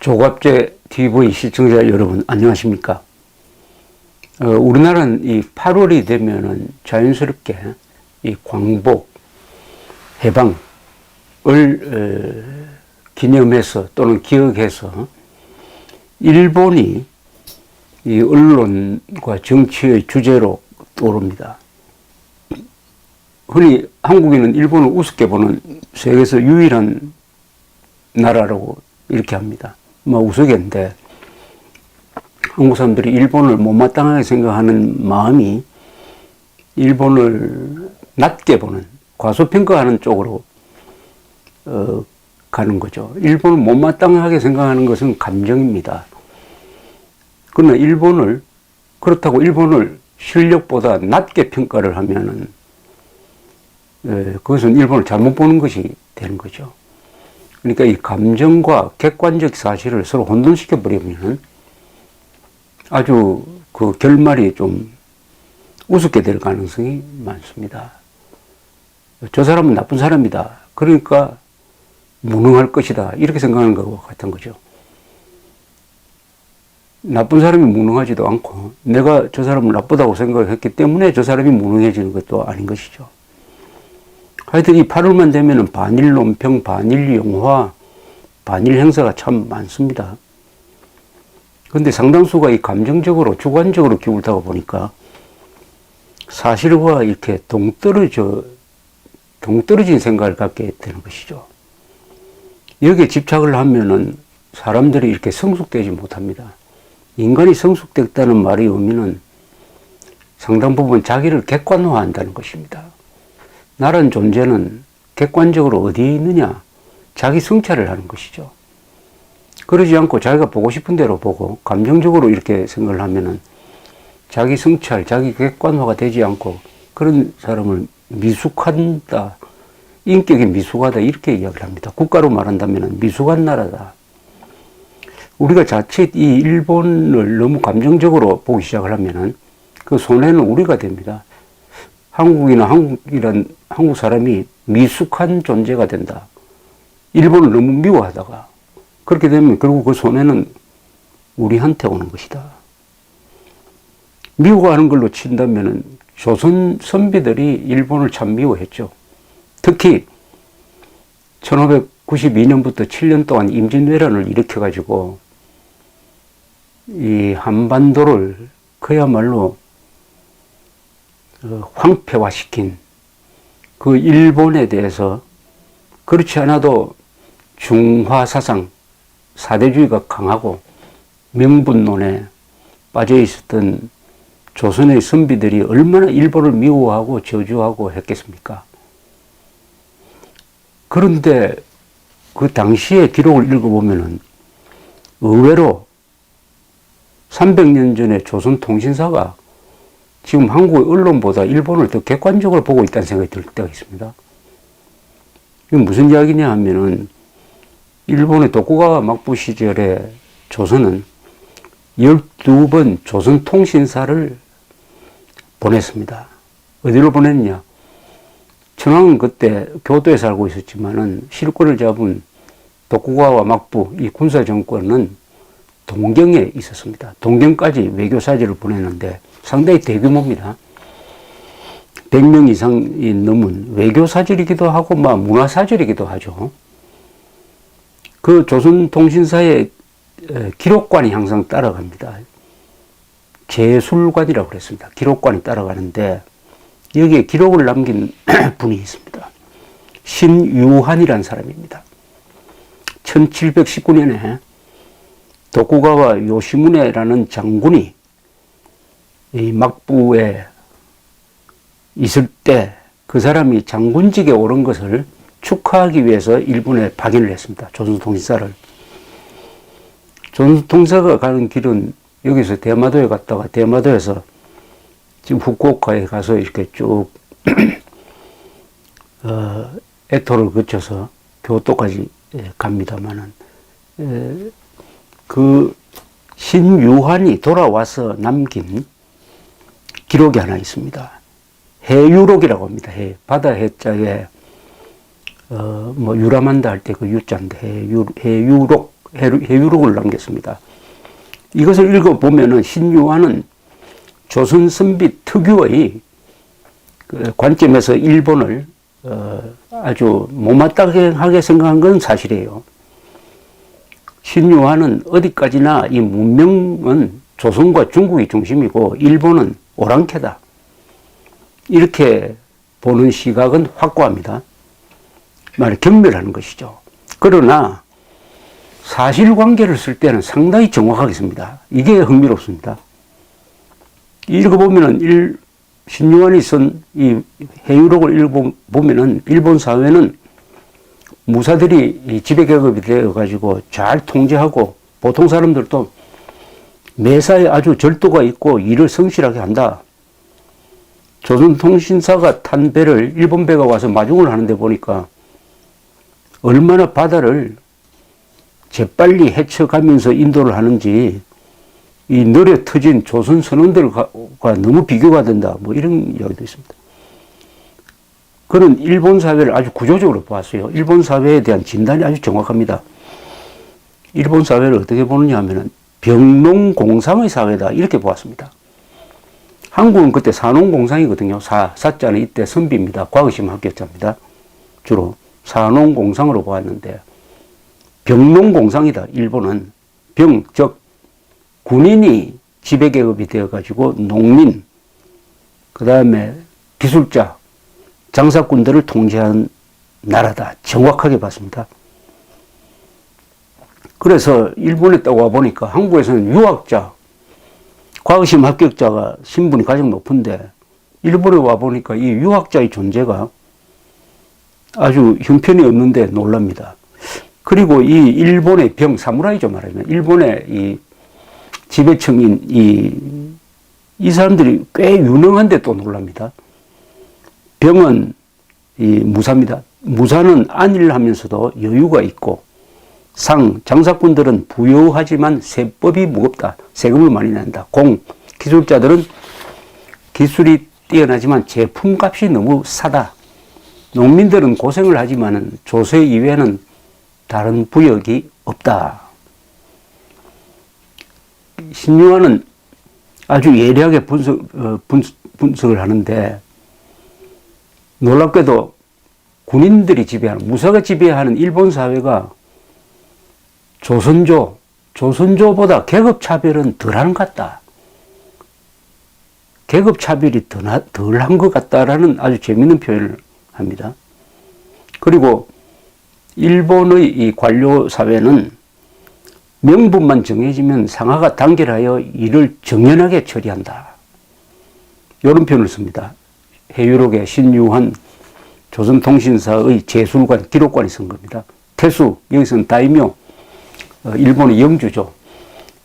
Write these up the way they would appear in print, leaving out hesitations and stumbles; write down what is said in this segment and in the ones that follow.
조갑제 TV 시청자 여러분 안녕하십니까? 우리나라는 이 8월이 되면은 자연스럽게 이 광복, 해방을 기념해서 또는 기억해서 일본이 이 언론과 정치의 주제로 떠오릅니다. 흔히 한국인은 일본을 우습게 보는 세계에서 유일한 나라라고 이렇게 합니다. 뭐 우스갯인데 한국 사람들이 일본을 못마땅하게 생각하는 마음이 일본을 낮게 보는, 과소평가하는 쪽으로 가는 거죠. 일본을 못마땅하게 생각하는 것은 감정입니다. 그러나 그렇다고 일본을 실력보다 낮게 평가를 하면은 그것은 일본을 잘못 보는 것이 되는 거죠. 그러니까 이 감정과 객관적 사실을 서로 혼돈시켜 버리면 아주 그 결말이 좀 우습게 될 가능성이 많습니다. 저 사람은 나쁜 사람이다. 그러니까 무능할 것이다. 이렇게 생각하는 것과 같은 거죠. 나쁜 사람이 무능하지도 않고 내가 저 사람을 나쁘다고 생각했기 때문에 저 사람이 무능해지는 것도 아닌 것이죠. 하여튼 이 8월만 되면은 반일 논평, 반일 영화, 반일 행사가 참 많습니다. 그런데 상당수가 이 감정적으로, 주관적으로 기울다가 보니까 사실과 이렇게 동떨어진 생각을 갖게 되는 것이죠. 여기에 집착을 하면은 사람들이 이렇게 성숙되지 못합니다. 인간이 성숙됐다는 말의 의미는 상당 부분 자기를 객관화한다는 것입니다. 나란 존재는 객관적으로 어디에 있느냐? 자기 성찰을 하는 것이죠. 그러지 않고 자기가 보고 싶은 대로 보고 감정적으로 이렇게 생각을 하면은 자기 성찰, 자기 객관화가 되지 않고 그런 사람을 미숙한다, 인격이 미숙하다 이렇게 이야기를 합니다. 국가로 말한다면 미숙한 나라다. 우리가 자칫 이 일본을 너무 감정적으로 보기 시작을 하면은 그 손해는 우리가 됩니다. 한국 사람이 미숙한 존재가 된다. 일본을 너무 미워하다가 그렇게 되면 결국 그 손해는 우리한테 오는 것이다. 미워하는 걸로 친다면은 조선 선비들이 일본을 참 미워했죠. 특히 1592년부터 7년 동안 임진왜란을 일으켜가지고 이 한반도를 그야말로 황폐화시킨 그 일본에 대해서 그렇지 않아도 중화사상, 사대주의가 강하고 명분론에 빠져 있었던 조선의 선비들이 얼마나 일본을 미워하고 저주하고 했겠습니까? 그런데 그 당시의 기록을 읽어보면은 의외로 300년 전에 조선통신사가 지금 한국의 언론보다 일본을 더 객관적으로 보고 있다는 생각이 들 때가 있습니다. 이건 무슨 이야기냐 하면은 일본의 도쿠가와 막부 시절에 조선은 12번 조선통신사를 보냈습니다. 어디로 보냈냐? 천황은 그때 교도에 살고 있었지만은 실권을 잡은 도쿠가와 막부 이 군사 정권은 동경에 있었습니다. 동경까지 외교사절을 보냈는데 상당히 대규모입니다. 100명 이상이 넘은 외교사절이기도 하고 문화사절이기도 하죠. 그 조선통신사의 기록관이 항상 따라갑니다. 제술관이라고 그랬습니다. 기록관이 따라가는데 여기에 기록을 남긴 분이 있습니다. 신유한이라는 사람입니다. 1719년에 도쿠가와 요시무네라는 장군이 이 막부에 있을 때 그 사람이 장군직에 오른 것을 축하하기 위해서 일본에 파견을 했습니다. 조선통신사를. 조선통신사가 가는 길은 여기서 대마도에 갔다가 대마도에서 지금 후쿠오카에 가서 이렇게 쭉 에토를 거쳐서 교토까지 갑니다만은 그 신유한이 돌아와서 남긴 기록이 하나 있습니다. 해유록이라고 합니다. 바다 해자에 유람한다 할 때 그 유자인데 해유록 회유록을 남겼습니다. 이것을 읽어보면은 신유화는 조선 선비 특유의 그 관점에서 일본을 아주 못마땅하게 생각한 건 사실이에요. 신유화는 어디까지나 이 문명은 조선과 중국이 중심이고 일본은 오랑캐다. 이렇게 보는 시각은 확고합니다. 말을 경멸하는 것이죠. 그러나 사실관계를 쓸 때는 상당히 정확하게 씁니다. 이게 흥미롭습니다. 읽어보면은 신유환이 쓴 이 회유록을 읽어보면은 일본 사회는 무사들이 지배계급이 되어가지고 잘 통제하고 보통 사람들도 매사에 아주 절도가 있고 일을 성실하게 한다. 조선통신사가 탄 배를 일본 배가 와서 마중을 하는데 보니까 얼마나 바다를 재빨리 헤쳐가면서 인도를 하는지 이 느려 터진 조선 선원들과 너무 비교가 된다. 뭐 이런 이야기도 있습니다. 그는 일본 사회를 아주 구조적으로 보았어요. 일본 사회에 대한 진단이 아주 정확합니다. 일본 사회를 어떻게 보느냐 하면은 병농공상의 사회다. 이렇게 보았습니다. 한국은 그때 산농공상이거든요. 사자는 이때 선비입니다. 과거심 합격자입니다. 주로 산농공상으로 보았는데 병농공상이다. 일본은 병, 즉 군인이 지배계급이 되어가지고 농민, 그 다음에 기술자, 장사꾼들을 통제한 나라다. 정확하게 봤습니다. 그래서 일본에 딱 와보니까 한국에서는 유학자, 과거시험 합격자가 신분이 가장 높은데 일본에 와보니까 이 유학자의 존재가 아주 형편이 없는데 놀랍니다. 그리고 이 일본의 병, 사무라이죠 말하면. 일본의 이 지배층인 이 사람들이 꽤 유능한데 또 놀랍니다. 병은 이 무사입니다. 무사는 안일하면서도 여유가 있고 장사꾼들은 부유하지만 세법이 무겁다. 세금을 많이 낸다. 기술자들은 기술이 뛰어나지만 제품값이 너무 싸다. 농민들은 고생을 하지만 조세 이외에는 다른 부역이 없다. 신유화는 아주 예리하게 분석을 하는데 놀랍게도 군인들이 지배하는, 무사가 지배하는 일본 사회가 조선조보다 계급차별은 덜한 것 같다. 계급차별이 덜한 것 같다라는 아주 재미있는 표현을 합니다. 그리고 일본의 이 관료 사회는 명분만 정해지면 상하가 단결하여 일을 정연하게 처리한다. 이런 표현을 씁니다. 회유록에 신유환 조선통신사의 제술관, 기록관이 쓴 겁니다. 태수, 여기서는 다이묘, 일본의 영주죠.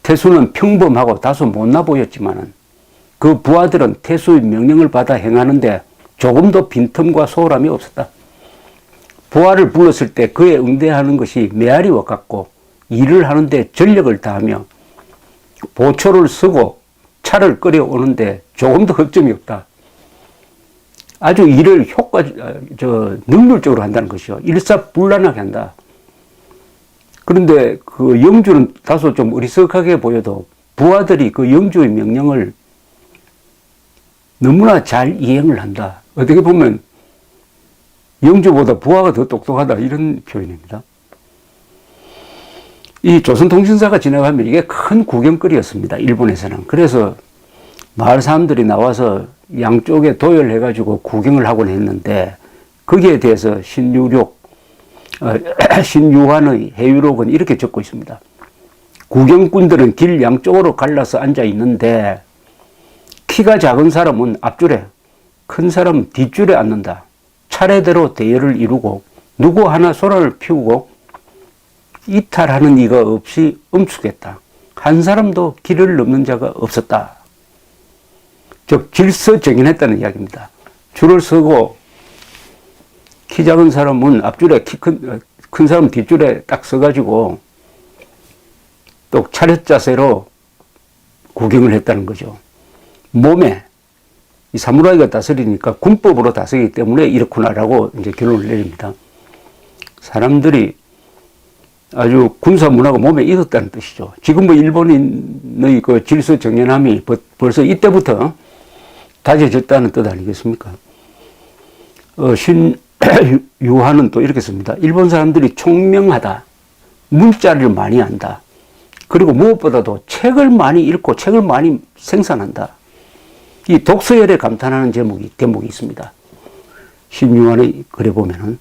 태수는 평범하고 다소 못나 보였지만은 그 부하들은 태수의 명령을 받아 행하는데 조금도 빈틈과 소홀함이 없었다. 부하를 불렀을 때 그에 응대하는 것이 메아리와 같고 일을 하는데 전력을 다하며 보초를 쓰고 차를 끓여오는데 조금도 걱정이 없다. 아주 일을 능률적으로 한다는 것이요. 일사불란하게 한다. 그런데 그 영주는 다소 좀 어리석하게 보여도 부하들이 그 영주의 명령을 너무나 잘 이행을 한다. 어떻게 보면 영주보다 부하가 더 똑똑하다. 이런 표현입니다. 이 조선통신사가 지나가면 이게 큰 구경거리였습니다. 일본에서는. 그래서 마을 사람들이 나와서 양쪽에 도열해가지고 구경을 하곤 했는데 거기에 대해서 신유환의 회유록은 이렇게 적고 있습니다. 구경꾼들은 길 양쪽으로 갈라서 앉아 있는데 키가 작은 사람은 앞줄에, 큰 사람은 뒷줄에 앉는다. 차례대로 대열을 이루고 누구 하나 소란을 피우고 이탈하는 이가 없이 엄숙했다. 한 사람도 길을 넘는 자가 없었다. 즉 질서정연했다는 이야기입니다. 줄을 서고 키 작은 사람은 앞줄에, 큰 사람은 뒷줄에 딱 서가지고 또 차렷 자세로 구경을 했다는 거죠. 몸에 이 사무라이가 다스리니까 군법으로 다스리기 때문에 이렇구나라고 이제 결론을 내립니다. 사람들이 아주 군사 문화가 몸에 익었다는 뜻이죠. 지금 뭐 일본인의 그 질서 정연함이 벌써 이때부터 다져졌다는 뜻 아니겠습니까? 신유한은 또 이렇게 씁니다. 일본 사람들이 총명하다. 문자를 많이 안다. 그리고 무엇보다도 책을 많이 읽고 책을 많이 생산한다. 이 독서열에 감탄하는 대목이 있습니다. 신유한의 글에 보면은,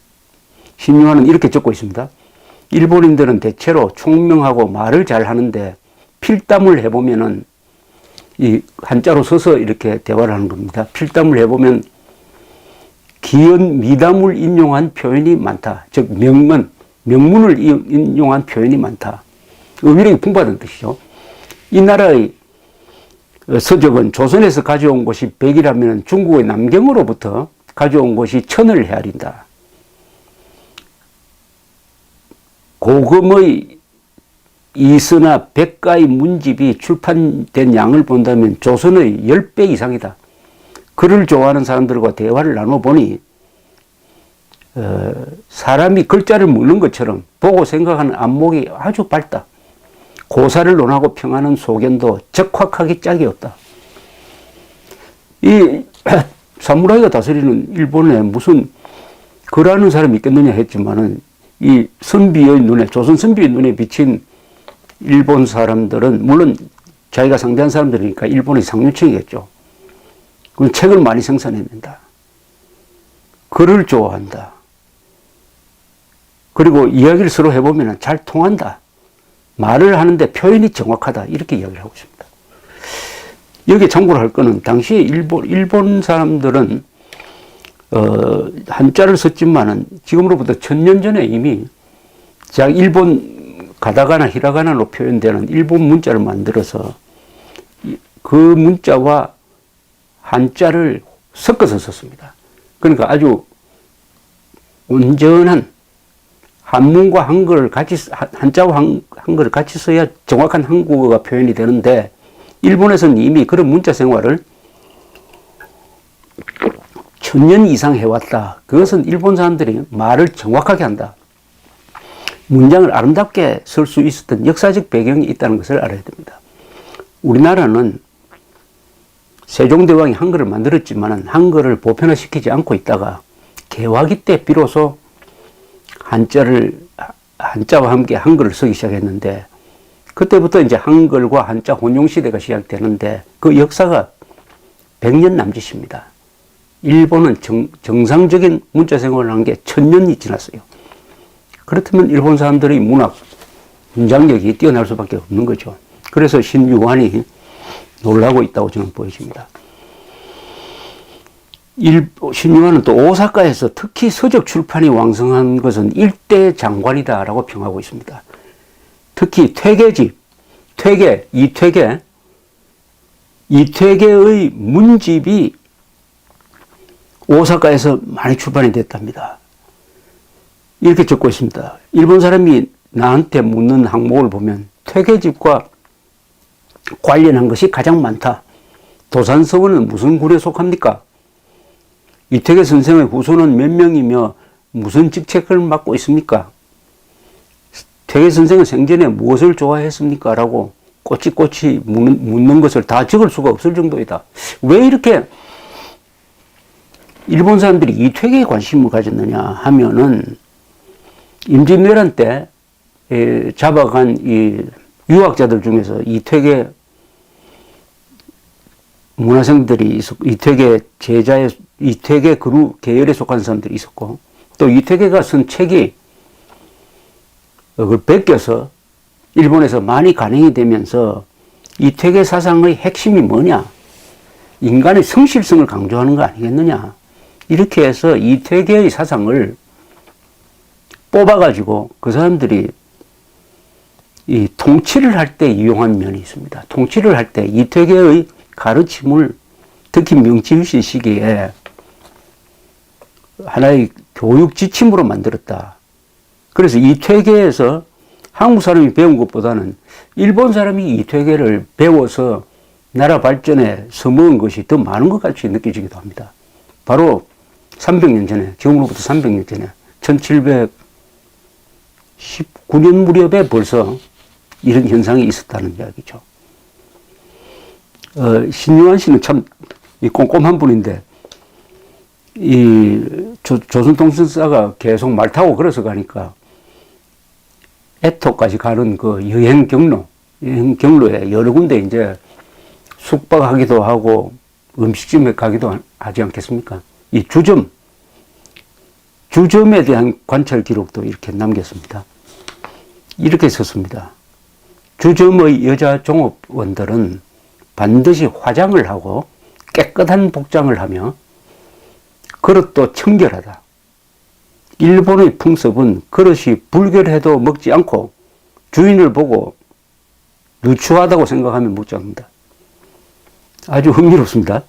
신유한은 이렇게 적고 있습니다. 일본인들은 대체로 총명하고 말을 잘 하는데 필담을 해보면은 이 한자로 써서 이렇게 대화를 하는 겁니다. 필담을 해보면 기연 미담을 인용한 표현이 많다. 즉 명문을 인용한 표현이 많다. 의미력이 풍부하다는 뜻이죠. 이 나라의 서적은 조선에서 가져온 것이 100이라면 중국의 남경으로부터 가져온 것이 1000을 헤아린다. 고금의 이서나 백가의 문집이 출판된 양을 본다면 조선의 10배 이상이다. 글을 좋아하는 사람들과 대화를 나눠보니 사람이 글자를 묻는 것처럼 보고 생각하는 안목이 아주 밝다. 고사를 논하고 평하는 소견도 적확하게 짝이 없다. 이 사무라이가 다스리는 일본에 무슨 글하는 사람이 있겠느냐 했지만은 이 선비의 눈에, 조선 선비의 눈에 비친 일본 사람들은, 물론 자기가 상대한 사람들이니까 일본의 상류층이겠죠. 그럼 책을 많이 생산해낸다. 글을 좋아한다. 그리고 이야기를 서로 해보면 잘 통한다. 말을 하는데 표현이 정확하다. 이렇게 이야기를 하고 있습니다. 여기에 참고를 할 거는, 당시에 일본 사람들은 한자를 썼지만은 지금으로부터 1000년 전에 이미 일본 가다가나 히라가나로 표현되는 일본 문자를 만들어서 그 문자와 한자를 섞어서 썼습니다. 그러니까 아주 온전한 한문과 한글을 같이, 한자와 한글을 같이 써야 정확한 한국어가 표현이 되는데, 일본에서는 이미 그런 문자 생활을 1000년 이상 해왔다. 그것은 일본 사람들이 말을 정확하게 한다. 문장을 아름답게 쓸 수 있었던 역사적 배경이 있다는 것을 알아야 됩니다. 우리나라는 세종대왕이 한글을 만들었지만 한글을 보편화시키지 않고 있다가 개화기 때 비로소 한자와 함께 한글을 쓰기 시작했는데, 그때부터 이제 한글과 한자 혼용 시대가 시작되는데 그 역사가 100년 남짓입니다. 일본은 정상적인 문자 생활을 한 게 1000년이 지났어요. 그렇다면 일본 사람들의 문학, 문장력이 뛰어날 수밖에 없는 거죠. 그래서 신유한이 놀라고 있다고 저는 보여집니다. 신유한은 또 오사카에서 특히 서적 출판이 왕성한 것은 일대 장관이다라고 평하고 있습니다. 특히 퇴계집, 이퇴계의 문집이 오사카에서 많이 출판이 됐답니다. 이렇게 적고 있습니다. 일본 사람이 나한테 묻는 항목을 보면 퇴계집과 관련한 것이 가장 많다. 도산서원은 무슨 굴에 속합니까? 이퇴계 선생의 후손은 몇 명이며 무슨 직책을 맡고 있습니까? 퇴계 선생은 생전에 무엇을 좋아했습니까? 라고 꼬치꼬치 묻는 것을 다 적을 수가 없을 정도이다. 왜 이렇게 일본 사람들이 이퇴계에 관심을 가졌느냐 하면은, 임진왜란 때 잡아간 이 유학자들 중에서 이퇴계 문화생들이 이퇴계 제자의 이퇴계 그루 계열에 속한 사람들이 있었고, 또 이퇴계가 쓴 책이 그걸 베껴서 일본에서 많이 간행이 되면서 이퇴계 사상의 핵심이 뭐냐? 인간의 성실성을 강조하는 거 아니겠느냐? 이렇게 해서 이퇴계의 사상을 뽑아가지고 그 사람들이 이 통치를 할 때 이용한 면이 있습니다. 통치를 할 때 이퇴계의 가르침을 특히 명치유신 시기에 하나의 교육 지침으로 만들었다. 그래서 이퇴계에서 한국 사람이 배운 것보다는 일본 사람이 이퇴계를 배워서 나라 발전에 서먹은 것이 더 많은 것 같이 느껴지기도 합니다. 바로 300년 전에, 지금으로부터 300년 전에 19년 무렵에 벌써 이런 현상이 있었다는 이야기죠. 신유한 씨는 참 꼼꼼한 분인데, 조선통신사가 계속 말 타고 걸어서 가니까 애토까지 가는 그 여행 경로에 여러 군데 이제 숙박하기도 하고 음식점에 가기도 하지 않겠습니까? 이 주점에 대한 관찰 기록도 이렇게 남겼습니다. 이렇게 썼습니다. 주점의 여자 종업원들은 반드시 화장을 하고 깨끗한 복장을 하며 그릇도 청결하다. 일본의 풍습은 그릇이 불결해도 먹지 않고 주인을 보고 누추하다고 생각하면 먹지 않는다. 아주 흥미롭습니다.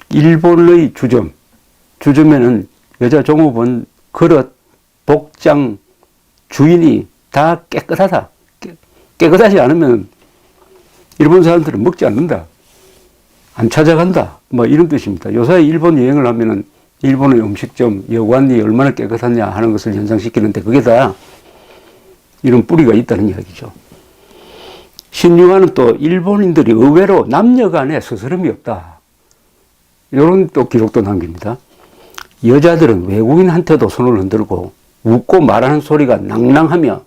일본의 주점에는 여자 종업원, 그릇, 복장, 주인이 다 깨끗하다. 깨끗하지 않으면 일본 사람들은 먹지 않는다. 안 찾아간다. 뭐 이런 뜻입니다. 요사이 일본 여행을 하면은 일본의 음식점, 여관이 얼마나 깨끗하냐 하는 것을 연상시키는데 그게 다 이런 뿌리가 있다는 이야기죠. 신유화는 또 일본인들이 의외로 남녀 간에 스스럼이 없다. 이런 또 기록도 남깁니다. 여자들은 외국인한테도 손을 흔들고 웃고 말하는 소리가 낭낭하며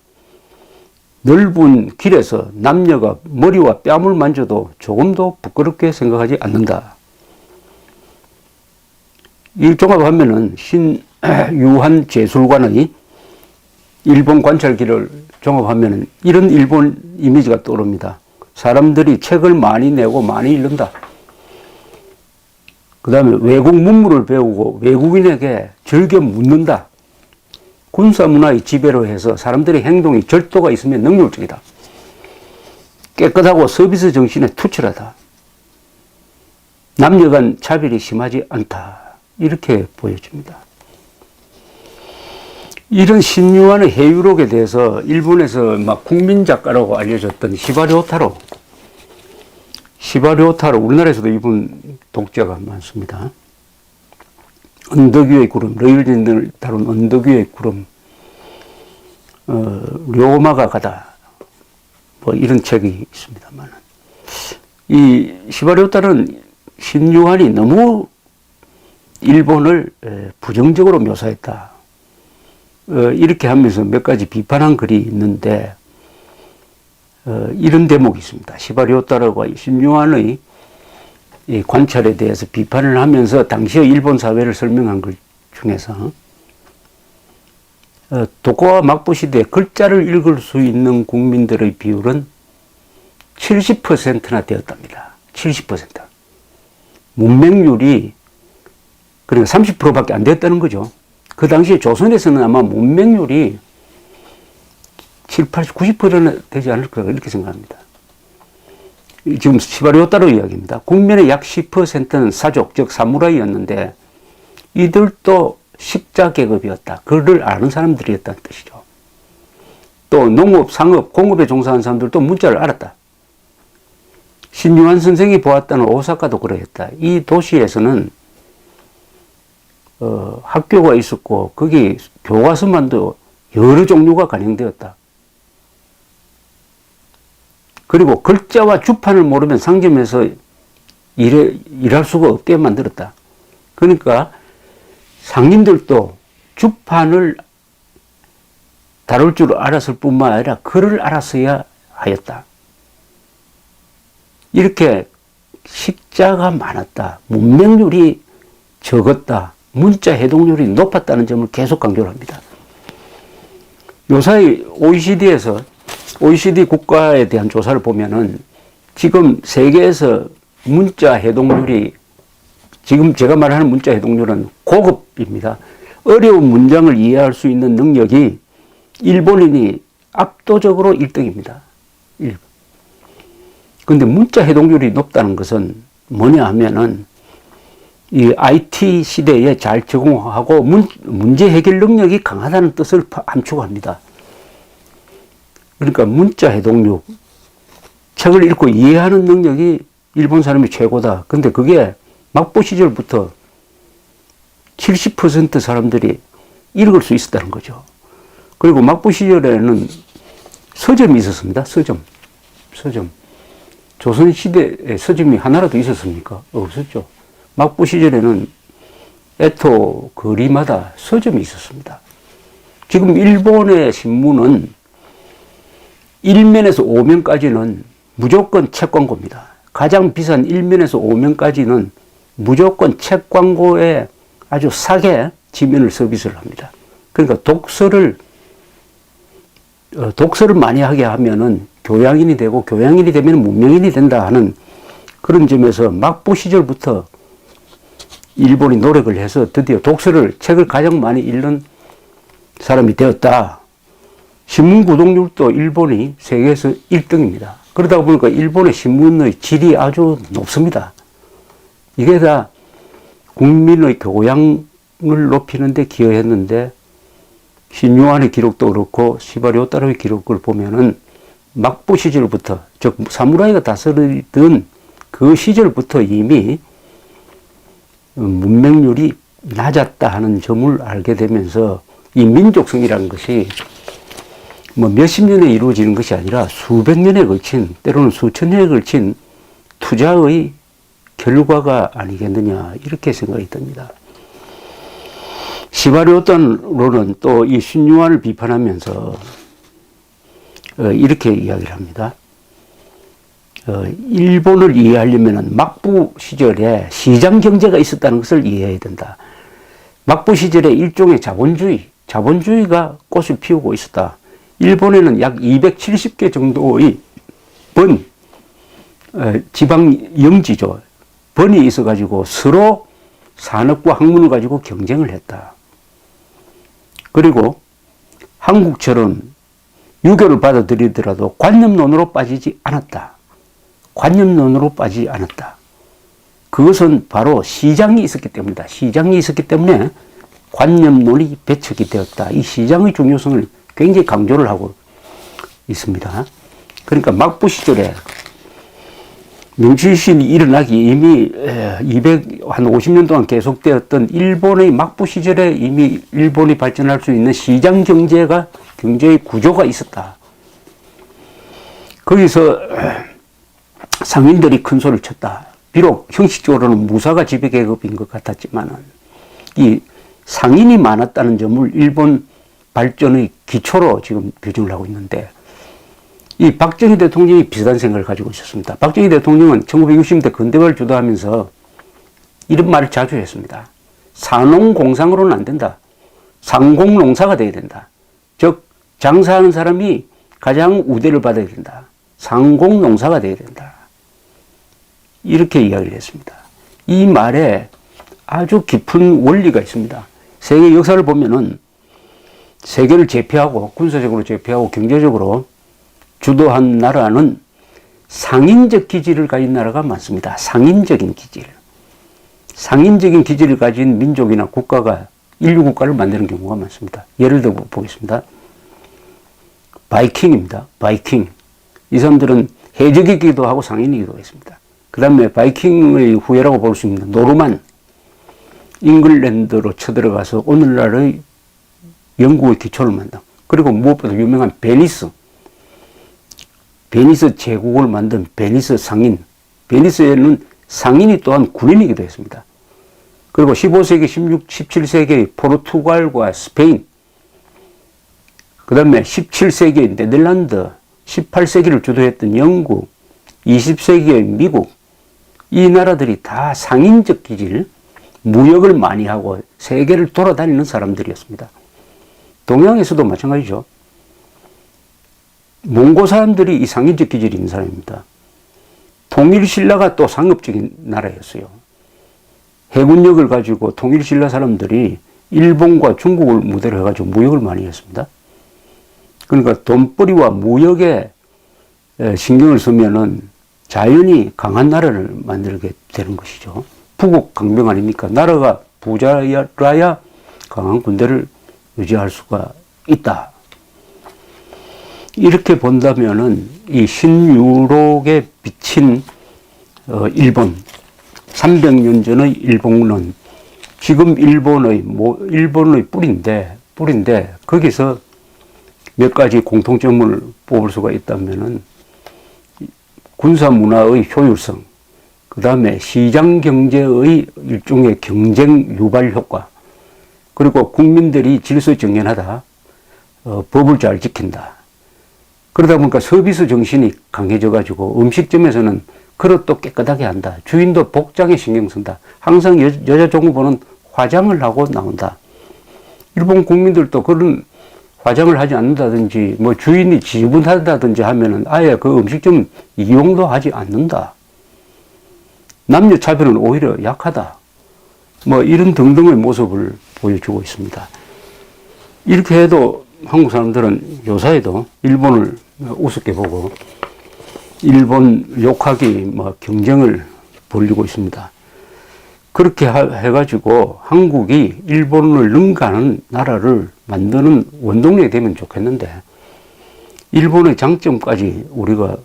넓은 길에서 남녀가 머리와 뺨을 만져도 조금도 부끄럽게 생각하지 않는다. 이 종합하면은 신유한 제술관의 일본 관찰기를 종합하면은 이런 일본 이미지가 떠오릅니다. 사람들이 책을 많이 내고 많이 읽는다. 그 다음에 외국 문물을 배우고 외국인에게 즐겨 묻는다. 군사문화의 지배로 해서 사람들의 행동이 절도가 있으면 능률적이다. 깨끗하고 서비스 정신에 투철하다. 남녀 간 차별이 심하지 않다. 이렇게 보여집니다. 이런 신유한의 해유록에 대해서 일본에서 막 국민 작가라고 알려졌던 시바리오타로 우리나라에서도 이분 독자가 많습니다. 언덕 위의 구름, 러일린을 다룬 언덕 위의 구름, 료마가 가다, 뭐 이런 책이 있습니다만, 이 시바리오타는 신유한이 너무 일본을 부정적으로 묘사했다. 이렇게 하면서 몇 가지 비판한 글이 있는데, 이런 대목이 있습니다. 시바리오타라고 신유한의 이 관찰에 대해서 비판을 하면서 당시의 일본 사회를 설명한 글 중에서 도쿠가와 막부 시대에 글자를 읽을 수 있는 국민들의 비율은 70%나 되었답니다. 70%. 문맹률이 그러니까 30%밖에 안 됐다는 거죠. 그 당시에 조선에서는 아마 문맹률이 7, 80, 90%나 되지 않을까 이렇게 생각합니다. 지금 시바리오타로 이야기입니다. 국민의 약 10%는 사족, 즉 사무라이였는데 이들도 식자 계급이었다. 그를 아는 사람들이었다는 뜻이죠. 또 농업, 상업, 공업에 종사한 사람들도 문자를 알았다. 신유한 선생이 보았다는 오사카도 그러했다. 이 도시에서는 학교가 있었고 거기 교과서만도 여러 종류가 간행되었다. 그리고 글자와 주판을 모르면 상점에서 일할 수가 없게 만들었다. 그러니까 상인들도 주판을 다룰 줄 알았을 뿐만 아니라 글을 알았어야 하였다. 이렇게 식자가 많았다. 문맹률이 적었다. 문자 해독률이 높았다는 점을 계속 강조를 합니다. 요사이 OECD 국가에 대한 조사를 보면은 지금 세계에서 문자 해독률이 지금 제가 말하는 문자 해독률은 고급입니다. 어려운 문장을 이해할 수 있는 능력이 일본인이 압도적으로 1등입니다. 그런데 문자 해독률이 높다는 것은 뭐냐 하면은 이 IT 시대에 잘 적응하고 문제 해결 능력이 강하다는 뜻을 함축합니다. 그러니까 문자 해독력, 책을 읽고 이해하는 능력이 일본 사람이 최고다. 근데 그게 막부 시절부터 70% 사람들이 읽을 수 있었다는 거죠. 그리고 막부 시절에는 서점이 있었습니다. 서점. 조선시대에 서점이 하나라도 있었습니까? 없었죠. 막부 시절에는 애토 거리마다 서점이 있었습니다. 지금 일본의 신문은 1면에서 5면까지는 무조건 책 광고입니다. 가장 비싼 1면에서 5면까지는 무조건 책 광고에 아주 싸게 지면을 서비스를 합니다. 그러니까 독서를 많이 하게 하면은 교양인이 되고, 교양인이 되면 문명인이 된다 하는 그런 점에서 막부 시절부터 일본이 노력을 해서 드디어 책을 가장 많이 읽는 사람이 되었다. 신문 구독률도 일본이 세계에서 1등입니다. 그러다 보니까 일본의 신문의 질이 아주 높습니다. 이게 다 국민의 교양을 높이는 데 기여했는데, 신유한의 기록도 그렇고 시바리오따로의 기록을 보면은 막부 시절부터, 즉 사무라이가 다스리던 그 시절부터 이미 문맹률이 낮았다 하는 점을 알게 되면서 이 민족성이라는 것이 뭐 몇십 년에 이루어지는 것이 아니라 수백 년에 걸친, 때로는 수천 년에 걸친 투자의 결과가 아니겠느냐, 이렇게 생각이 듭니다. 시바리오따로는 또 이 신유한을 비판하면서 이렇게 이야기를 합니다. 일본을 이해하려면 막부 시절에 시장 경제가 있었다는 것을 이해해야 된다. 막부 시절에 일종의 자본주의가 꽃을 피우고 있었다. 일본에는 약 270개 정도의 지방 영지죠. 번이 있어가지고 서로 산업과 학문을 가지고 경쟁을 했다. 그리고 한국처럼 유교를 받아들이더라도 관념론으로 빠지지 않았다. 그것은 바로 시장이 있었기 때문이다. 시장이 있었기 때문에 관념론이 배척이 되었다. 이 시장의 중요성을 굉장히 강조를 하고 있습니다. 그러니까 막부 시절에 명치신이 일어나기 이미 250년 동안 계속되었던 일본의 막부 시절에 이미 일본이 발전할 수 있는 시장 경제의 구조가 있었다. 거기서 상인들이 큰 소리를 쳤다. 비록 형식적으로는 무사가 지배계급인 것 같았지만 이 상인이 많았다는 점을 일본 발전의 기초로 지금 규정을 하고 있는데, 이 박정희 대통령이 비슷한 생각을 가지고 있었습니다. 박정희 대통령은 1960년대 근대화를 주도하면서 이런 말을 자주 했습니다. 산농공상으로는 안 된다. 상공농사가 돼야 된다. 즉 장사하는 사람이 가장 우대를 받아야 된다. 상공농사가 돼야 된다. 이렇게 이야기를 했습니다. 이 말에 아주 깊은 원리가 있습니다. 세계 역사를 보면은 세계를 제패하고 군사적으로 제패하고 경제적으로 주도한 나라는 상인적 기질을 가진 나라가 많습니다. 상인적인 기질을 가진 민족이나 국가가 인류 국가를 만드는 경우가 많습니다. 예를 들어 보겠습니다. 바이킹입니다. 바이킹. 이 사람들은 해적이기도 하고 상인이기도 했습니다. 그 다음에 바이킹의 후예라고 볼 수 있는 노르만, 잉글랜드로 쳐들어가서 오늘날의 영국의 기초를 만든, 그리고 무엇보다 유명한 베니스 제국을 만든 베니스 상인. 베니스에는 상인이 또한 군인이기도 했습니다. 그리고 15세기, 17세기 포르투갈과 스페인, 그 다음에 17세기 네덜란드, 18세기를 주도했던 영국, 20세기의 미국, 이 나라들이 다 상인적 기질, 무역을 많이 하고 세계를 돌아다니는 사람들이었습니다. 동양에서도 마찬가지죠. 몽고 사람들이 이 상인적 기질이 있는 사람입니다. 통일신라가 또 상업적인 나라였어요. 해군력을 가지고 통일신라 사람들이 일본과 중국을 무대로 해가지고 무역을 많이 했습니다. 그러니까 돈벌이와 무역에 신경을 쓰면은 자연히 강한 나라를 만들게 되는 것이죠. 부국 강병 아닙니까? 나라가 부자라야 강한 군대를 유지할 수가 있다. 이렇게 본다면은 이 신유록에 비친 일본, 300년 전의 일본론, 지금 일본의 뿌리인데 거기서 몇 가지 공통점을 뽑을 수가 있다면은 군사 문화의 효율성, 그 다음에 시장 경제의 일종의 경쟁 유발 효과, 그리고 국민들이 질서정연하다, 법을 잘 지킨다. 그러다 보니까 서비스 정신이 강해져 가지고 음식점에서는 그릇도 깨끗하게 한다. 주인도 복장에 신경 쓴다. 항상 여자 종업원은 화장을 하고 나온다. 일본 국민들도 그런 화장을 하지 않는다든지 뭐 주인이 지분하다든지 하면은 아예 그 음식점 이용도 하지 않는다. 남녀 차별은 오히려 약하다. 뭐 이런 등등의 모습을 보여주고 있습니다. 이렇게 해도 한국 사람들은 요사이도 일본을 우습게 보고 일본 욕하기 뭐 경쟁을 벌이고 있습니다. 그렇게 해가지고 한국이 일본을 능가하는 나라를 만드는 원동력이 되면 좋겠는데 일본의 장점까지 우리가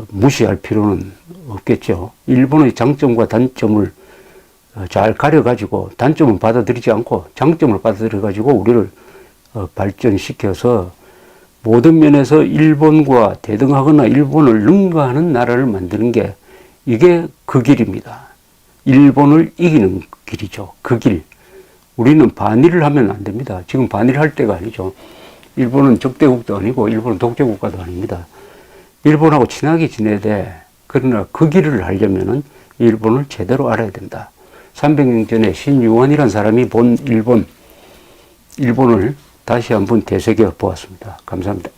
무시할 필요는 없겠죠. 일본의 장점과 단점을 잘 가려가지고 단점은 받아들이지 않고 장점을 받아들여가지고 우리를 발전시켜서 모든 면에서 일본과 대등하거나 일본을 능가하는 나라를 만드는 게 이게 그 길입니다. 일본을 이기는 길이죠. 그 길. 우리는 반일을 하면 안 됩니다. 지금 반일할 때가 아니죠. 일본은 적대국도 아니고 일본은 독재국가도 아닙니다. 일본하고 친하게 지내야 돼. 그러나 그 길을 하려면은 일본을 제대로 알아야 된다. 300년 전에 신유원이라는 사람이 본 일본을 다시 한번 되새겨 보았습니다. 감사합니다.